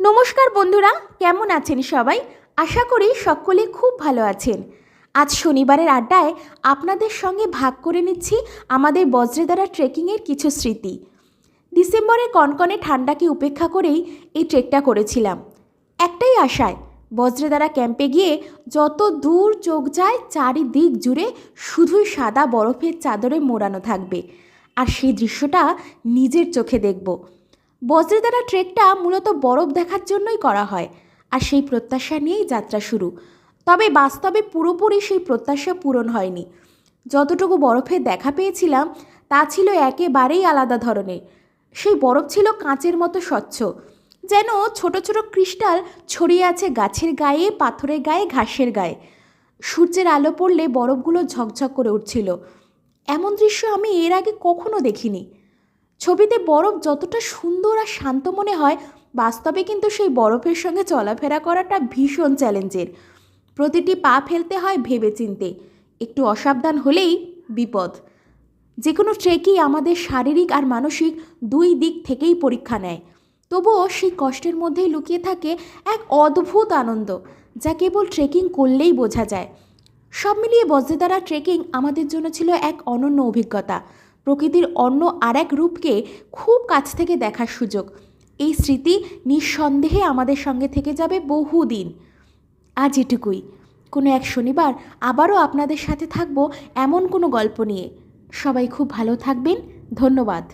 নমস্কার বন্ধুরা, কেমন আছেন সবাই? আশা করি সকলে খুব ভালো আছেন। আজ শনিবারের আড্ডায় আপনাদের সঙ্গে ভাগ করে নিচ্ছি আমাদের বজ্রধারা ট্রেকিংয়ের কিছু স্মৃতি। ডিসেম্বরের কনকনে ঠান্ডাকে উপেক্ষা করেই এই ট্রেকটা করেছিলাম, একটাই আশায় বজ্রধারা ক্যাম্পে গিয়ে যত দূর চোখ যায় চারিদিক জুড়ে শুধুই সাদা বরফের চাদরে মোড়ানো থাকবে, আর সেই দৃশ্যটা নিজের চোখে দেখব। বজ্রধারা ট্রেকটা মূলত বরফ দেখার জন্যই করা হয়, আর সেই প্রত্যাশা নিয়েই যাত্রা শুরু। তবে বাস্তবে পুরোপুরি সেই প্রত্যাশা পূরণ হয়নি। যতটুকু বরফের দেখা পেয়েছিলাম তা ছিল একেবারেই আলাদা ধরনের। সেই বরফ ছিল কাঁচের মতো স্বচ্ছ, যেন ছোট ছোট ক্রিস্টাল ছড়িয়ে আছে গাছের গায়ে, পাথরের গায়ে, ঘাসের গায়ে। সূর্যের আলো পড়লে বরফগুলো ঝকঝক করে উঠছিল। এমন দৃশ্য আমি এর আগে কখনো দেখিনি। ছবিতে বরফ যতটা সুন্দর আর শান্ত মনে হয়, বাস্তবে কিন্তু সেই বরফের সঙ্গে চলাফেরা করাটা ভীষণ চ্যালেঞ্জের। প্রতিটি পা ফেলতে হয় ভেবেচিন্তে, একটু অসাবধান হলেই বিপদ। যে কোনো ট্রেকই আমাদের শারীরিক আর মানসিক দুই দিক থেকেই পরীক্ষা নেয়। তবুও সেই কষ্টের মধ্যেই লুকিয়ে থাকে এক অদ্ভুত আনন্দ, যা কেবল ট্রেকিং করলেই বোঝা যায়। সব মিলিয়ে বজ্রধারা ট্রেকিং আমাদের জন্য ছিল এক অনন্য অভিজ্ঞতা, প্রকৃতির অন্য আর এক রূপকে খুব কাছ থেকে দেখার সুযোগ। এই স্মৃতি নিঃসন্দেহে আমাদের সঙ্গে থেকে যাবে বহুদিন। আজ এটুকুই। কোনো এক শনিবার আবারও আপনাদের সাথে থাকবো এমন কোনো গল্প নিয়ে। সবাই খুব ভালো থাকবেন। ধন্যবাদ।